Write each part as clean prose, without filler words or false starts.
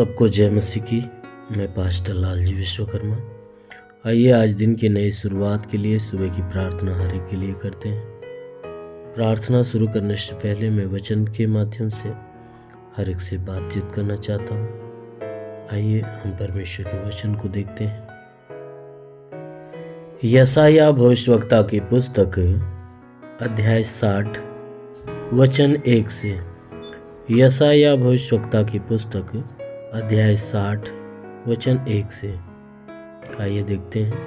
सबको जय मसीह की। मैं पास्टर लालजी विश्वकर्मा। आइए आज दिन की नई शुरुआत के लिए सुबह की प्रार्थना हर एक के लिए करते हैं। प्रार्थना शुरू करने से पहले मैं वचन के माध्यम से हर एक से बातचीत करना चाहता हूँ। आइए हम परमेश्वर के वचन को देखते हैं। यशायाह भविष्यवक्ता की पुस्तक अध्याय 60 वचन 1 से। यशायाह भविष्यवक्ता की पुस्तक अध्याय 60 वचन 1 से। आइए देखते हैं।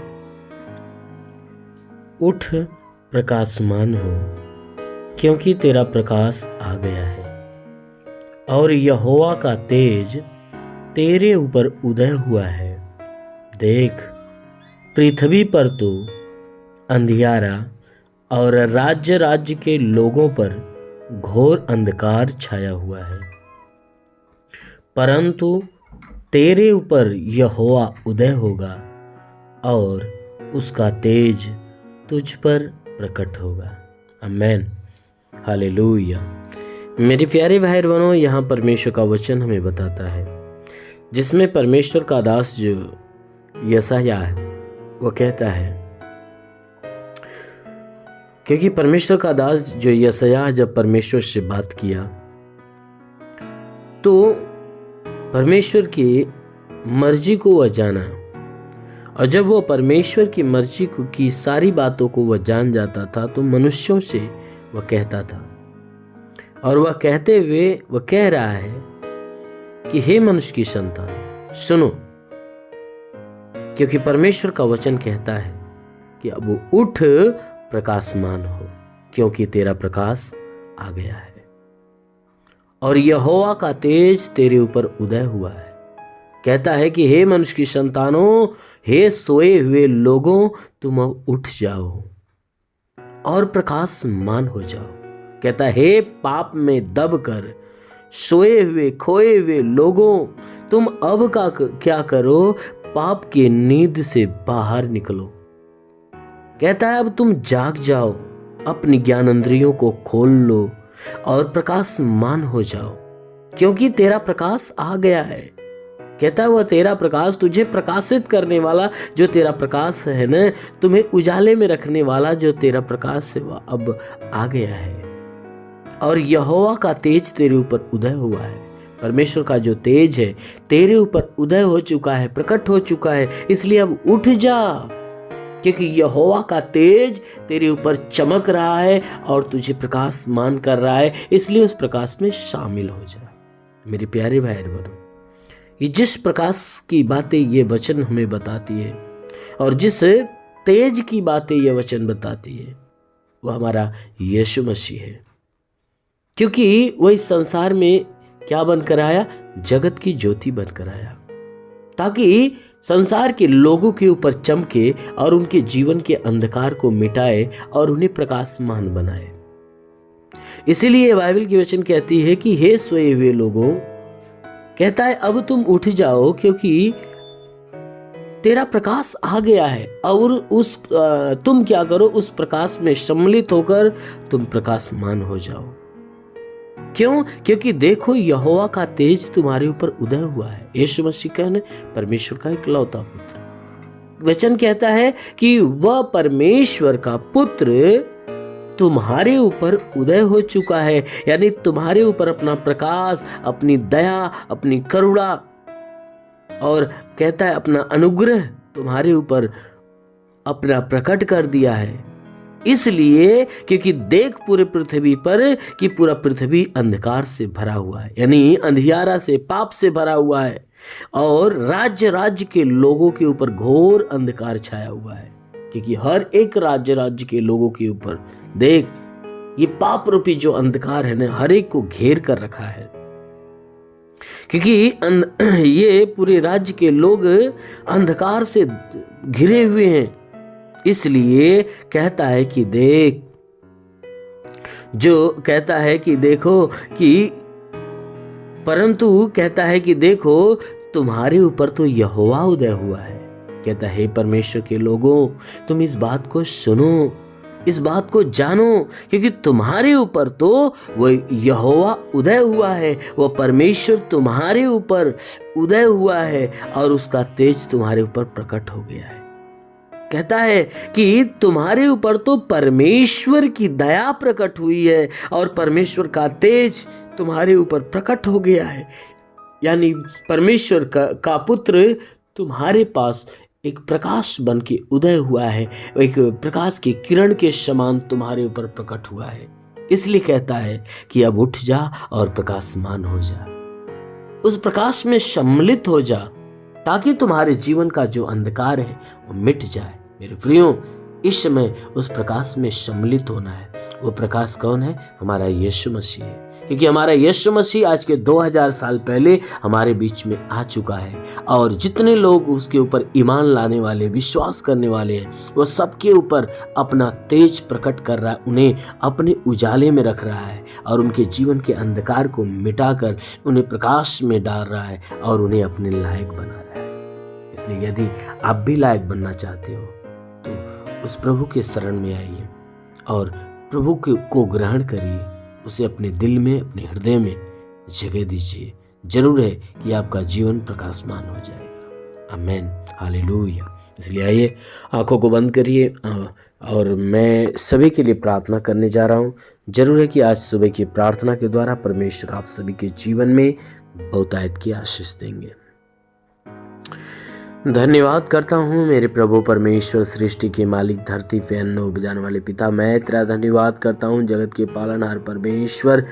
उठ प्रकाशमान हो, क्योंकि तेरा प्रकाश आ गया है और यहोवा का तेज तेरे ऊपर उदय हुआ है। देख, पृथ्वी पर तो अंधियारा और राज्य राज्य के लोगों पर घोर अंधकार छाया हुआ है, परंतु तेरे ऊपर यहोवा उदय होगा और उसका तेज तुझ पर प्रकट होगा। आमेन, हालेलुया। मेरे प्यारे भाई बहनों, यहाँ परमेश्वर का वचन हमें बताता है, जिसमें परमेश्वर का दास जो यशायाह है वो कहता है, क्योंकि परमेश्वर का दास जो यशायाह जब परमेश्वर से बात किया तो परमेश्वर की मर्जी को वह जाना, और जब वो परमेश्वर की मर्जी की सारी बातों को वह जान जाता था तो मनुष्यों से वह कहता था, और वह कहते हुए वह कह रहा है कि हे मनुष्य की संतान सुनो, क्योंकि परमेश्वर का वचन कहता है कि अब उठ प्रकाशमान हो, क्योंकि तेरा प्रकाश आ गया है और यहोवा का तेज तेरे ऊपर उदय हुआ है। कहता है कि हे मनुष्य की संतानों, हे सोए हुए लोगों, तुम अब उठ जाओ और प्रकाशमान हो जाओ। कहता है, हे पाप में दब कर सोए हुए खोए हुए लोगों, तुम अब का क्या करो, पाप की नींद से बाहर निकलो। कहता है अब तुम जाग जाओ, अपनी ज्ञानेंद्रियों को खोल लो और प्रकाशमान हो जाओ, क्योंकि तेरा प्रकाश आ गया है। कहता है वह तेरा प्रकाश तुझे प्रकाशित करने वाला जो तेरा प्रकाश है ना, तुम्हें उजाले में रखने वाला जो तेरा प्रकाश है वह अब आ गया है और यहोवा का तेज तेरे ऊपर उदय हुआ है। परमेश्वर का जो तेज है तेरे ऊपर उदय हो चुका है, प्रकट हो चुका है, इसलिए अब उठ जा, क्योंकि यहोवा का तेज तेरे ऊपर चमक रहा है और तुझे प्रकाशमान कर रहा है, इसलिए उस प्रकाश में शामिल हो जा। मेरे प्यारे भाई बहनों, ये जिस प्रकाश की बातें ये वचन हमें बताती है और जिस तेज की बातें ये वचन बताती है वो हमारा यीशु मसीह है, क्योंकि वो इस संसार में क्या बनकर आया, जगत की ज्योति बनकर आया, ताकि संसार के लोगों के ऊपर चमके और उनके जीवन के अंधकार को मिटाए और उन्हें प्रकाशमान बनाए। इसीलिए बाइबल की वचन कहती है कि हे सोए हुए लोगों, कहता है अब तुम उठ जाओ, क्योंकि तेरा प्रकाश आ गया है और तुम क्या करो, उस प्रकाश में सम्मिलित होकर तुम प्रकाशमान हो जाओ। क्यों? क्योंकि देखो यहोवा का तेज तुम्हारे ऊपर उदय हुआ है। यीशु मसीह कहने परमेश्वर का इकलौता पुत्र। वचन कहता है कि वह परमेश्वर का पुत्र तुम्हारे ऊपर उदय हो चुका है, यानी तुम्हारे ऊपर अपना प्रकाश, अपनी दया, अपनी करुणा और कहता है अपना अनुग्रह तुम्हारे ऊपर अपना प्रकट कर दिया है। इसलिए क्योंकि देख पूरे पृथ्वी पर कि पूरा पृथ्वी अंधकार से भरा हुआ है, यानी अंधियारा से, पाप से भरा हुआ है और राज्य राज्य के लोगों के ऊपर घोर अंधकार छाया हुआ है, क्योंकि हर एक राज्य राज्य के लोगों के ऊपर देख ये पाप रूपी जो अंधकार है ना, हर एक को घेर कर रखा है, क्योंकि ये पूरे राज्य के लोग अंधकार से घिरे हुए हैं। इसलिए कहता है कि देख, जो कहता है कि देखो कि परंतु कहता है कि देखो तुम्हारे ऊपर तो यहोवा उदय हुआ है। कहता है परमेश्वर के लोगों, तुम इस बात को सुनो इस बात को जानो, क्योंकि तुम्हारे ऊपर तो वो यहोवा उदय हुआ है, वो परमेश्वर तुम्हारे ऊपर उदय हुआ है और उसका तेज तुम्हारे ऊपर प्रकट हो गया है। कहता है कि तुम्हारे ऊपर तो परमेश्वर की दया प्रकट हुई है और परमेश्वर का तेज तुम्हारे ऊपर प्रकट हो गया है। यानी परमेश्वर का पुत्र तुम्हारे पास एक प्रकाश बन के उदय हुआ है, एक प्रकाश की किरण के समान तुम्हारे ऊपर प्रकट हुआ है। इसलिए कहता है कि अब उठ जा और प्रकाशमान हो जा, उस प्रकाश में सम्मिलित हो जा, ताकि तुम्हारे जीवन का जो अंधकार है वो मिट जाए। मेरे प्रियो, इस समय उस प्रकाश में सम्मिलित होना है। वो प्रकाश कौन है? हमारा यीशु मसीह है, क्योंकि हमारा यीशु मसीह आज के 2000 साल पहले हमारे बीच में आ चुका है और जितने लोग उसके ऊपर ईमान लाने वाले, विश्वास करने वाले हैं, वो सबके ऊपर अपना तेज प्रकट कर रहा है, उन्हें अपने उजाले में रख रहा है और उनके जीवन के अंधकार को मिटाकर उन्हें प्रकाश में डाल रहा है और उन्हें अपने लायक बना रहा है। इसलिए यदि आप भी लायक बनना चाहते हो तो उस प्रभु के शरण में आइए और प्रभु को ग्रहण करिए, उसे अपने दिल में, अपने हृदय में जगह दीजिए। जरूर है कि आपका जीवन प्रकाशमान हो जाएगा। आमेन, हालेलुया। इसलिए आइए, आंखों को बंद करिए और मैं सभी के लिए प्रार्थना करने जा रहा हूँ। जरूर है कि आज सुबह की प्रार्थना के द्वारा परमेश्वर आप सभी के जीवन में बहुतायत की आशीष देंगे। धन्यवाद करता हूँ मेरे प्रभु परमेश्वर, सृष्टि के मालिक, धरती पे अन्न उपजाने वाले पिता। मैं तेरा धन्यवाद करता हूँ जगत के पालनहार परमेश्वर।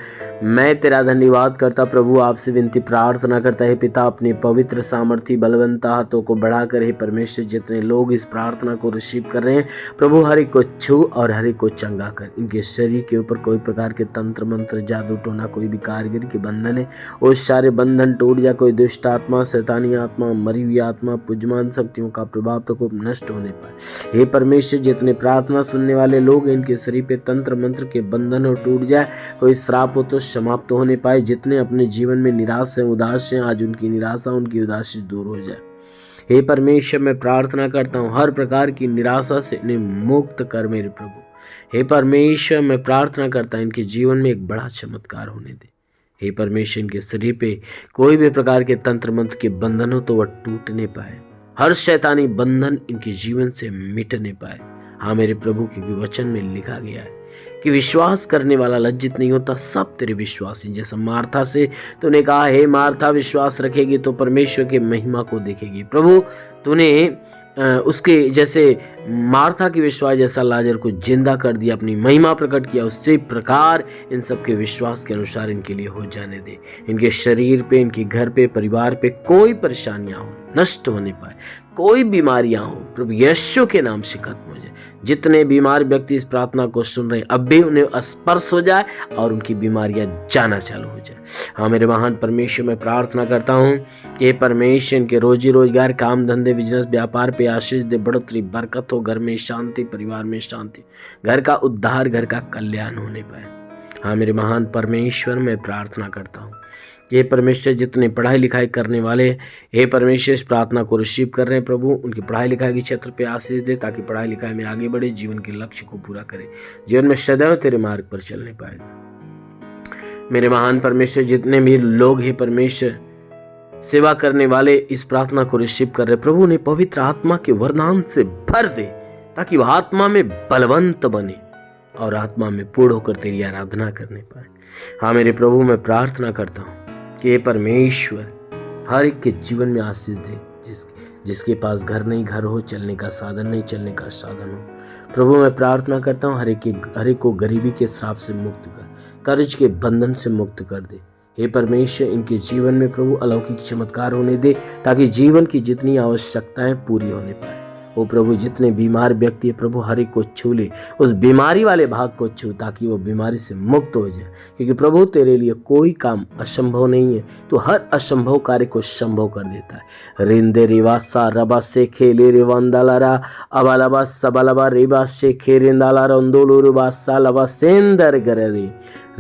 मैं तेरा धन्यवाद करता प्रभु, आपसे विनती प्रार्थना करता है पिता, अपने पवित्र सामर्थी बलवंत हाथों को बढ़ाकर हे परमेश्वर, जितने लोग इस प्रार्थना को रिसीव कर रहे हैं प्रभु, हर एक को छू और हर एक को चंगा कर। इनके शरीर के ऊपर कोई प्रकार के तंत्र मंत्र, जादू टोना, कोई भी कारीगरी के बंधन है, वो सारे बंधन टूट जा। कोई दुष्ट आत्मा, शैतानी आत्मा, मरी हुई आत्मा, मान शक्तियों का प्रभाव प्रकोप नष्ट होने पाए। हे परमेश्वर, जितने प्रार्थना सुनने वाले लोग हैं, इनके शरीर पे तंत्र मंत्र के बंधन हो टूट जाए, कोई श्राप हो तो समाप्त होने पाए। जितने अपने जीवन में निराश हैं, उदास हैं, आज उनकी निराशा, उनकी उदासी दूर हो जाए। हे परमेश्वर, मैं प्रार्थना करता हूँ हर प्रकार की निराशा से इन्हें मुक्त कर मेरे प्रभु। हे परमेश्वर, मैं प्रार्थना करता हूँ इनके जीवन में एक बड़ा चमत्कार होने दे। हे परमेश्वर, इनके शरीर पे कोई भी प्रकार के तंत्र मंत्र के बंधन हो तो वह टूटने पाए, हर शैतानी बंधन इनके जीवन से मिटने पाए। हाँ मेरे प्रभु, क्योंकि वचन में लिखा गया है कि विश्वास करने वाला लज्जित नहीं होता, सब तेरे विश्वासी। जैसा मार्था से तूने कहा, हे मार्था, विश्वास रखेगी तो परमेश्वर के महिमा को देखेगी। प्रभु, तूने उसके जैसे मार्था की विश्वास जैसा लाजर को जिंदा कर दिया, अपनी महिमा प्रकट किया, उसी प्रकार इन सबके विश्वास के अनुसार इनके लिए हो जाने दे। इनके शरीर पे, इनके घर पे, परिवार पे कोई परेशानियां हो नष्ट होने पाए, कोई बीमारियां हो प्रभु यीशु के नाम से खत्म हो जाए। जितने बीमार व्यक्ति इस प्रार्थना को सुन रहे हैं, अब भी उन्हें स्पर्श हो जाए और उनकी बीमारियां जाना चालू हो जाए। हाँ मेरे महान परमेश्वर, मैं प्रार्थना करता हूँ कि परमेश्वर इनके रोजी रोजगार, काम धंधे, बिजनेस, व्यापार पे आशीष दे, बढ़ोतरी, बरकत हो, घर में शांति, परिवार में शांति, घर का उद्धार, घर का कल्याण होने पाए। हाँ मेरे महान परमेश्वर, मैं प्रार्थना करता हूँ ये परमेश्वर, जितने पढ़ाई लिखाई करने वाले, हे परमेश्वर, इस प्रार्थना को रिसीव कर रहे हैं प्रभु, उनकी पढ़ाई लिखाई के क्षेत्र पे आशीष दे, ताकि पढ़ाई लिखाई में आगे बढ़े, जीवन के लक्ष्य को पूरा करे, जीवन में सदैव तेरे मार्ग पर चलने पाए। मेरे महान परमेश्वर, जितने भी लोग हे परमेश्वर सेवा करने वाले इस प्रार्थना को रिसीव कर रहे प्रभु, उन्हें पवित्र आत्मा के वरदान से भर दे, ताकि वह आत्मा में बलवंत बने और आत्मा में पूर्ण होकर तेरी आराधना करने पाए। हाँ मेरे प्रभु, मैं प्रार्थना करता हूँ कि परमेश्वर हर एक के जीवन में आशीष दे, जिसके पास घर नहीं, घर हो, चलने का साधन नहीं, चलने का साधन हो। प्रभु, मैं प्रार्थना करता हूँ हर एक को गरीबी के श्राप से मुक्त कर, कर्ज के बंधन से मुक्त कर दे। हे परमेश्वर, इनके जीवन में प्रभु अलौकिक चमत्कार होने दे, ताकि जीवन की जितनी आवश्यकताएं पूरी होने पाए। ओ प्रभु, जितने बीमार व्यक्ति है प्रभु, हर एक को छू ले, उस बीमारी वाले भाग को छू, ताकि वो बीमारी से मुक्त हो जाए। क्योंकि प्रभु, तेरे लिए कोई काम असंभव नहीं है, तो हर असंभव कार्य को संभव कर देता है। रिंदे रिवासा रबा से खेले रिवांदालारा अबालबा सबलबा रिबा से खेरिंदालारा अंदोलुरुबा सालबा सेंदर गरदे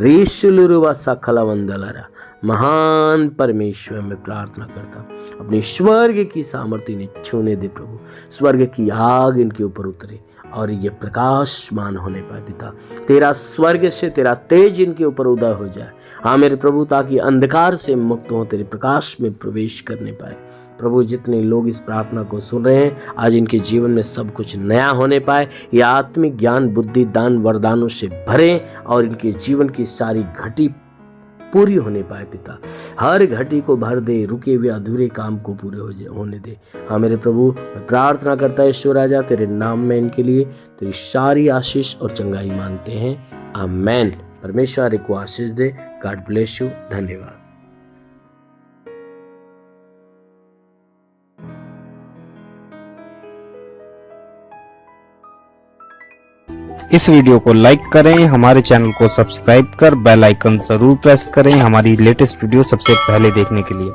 रीशुलुरुबा सकलवंदलारा महान परमेश्वर में प्रार्थना करता हूं, अपनी स्वर्ग की सामर्थ्य ने छूने दे प्रभु, स्वर्ग की आग इनके ऊपर उतरे और ये प्रकाशमान होने पाए पिता, तेरा स्वर्ग से तेरा तेज इनके ऊपर उदय हो जाए। हाँ मेरे प्रभु, ताकि अंधकार से मुक्त हो, तेरे प्रकाश में प्रवेश करने पाए प्रभु। जितने लोग इस प्रार्थना को सुन रहे हैं, आज इनके जीवन में सब कुछ नया होने पाए, ये आत्मिक ज्ञान बुद्धि दान वरदानों से भरे और इनके जीवन की सारी घटी पूरी होने पाए पिता। हर घटी को भर दे, रुके हुए अधूरे काम को पूरे होने दे। हाँ मेरे प्रभु, मैं प्रार्थना करता है ईश्वर राजा, तेरे नाम में इनके लिए तेरी सारी आशीष और चंगाई मांगते हैं, आमेन। परमेश्वर को आशीष दे। God bless you. धन्यवाद। इस वीडियो को लाइक करें, हमारे चैनल को सब्सक्राइब कर बेल आइकन जरूर प्रेस करें हमारी लेटेस्ट वीडियो सबसे पहले देखने के लिए।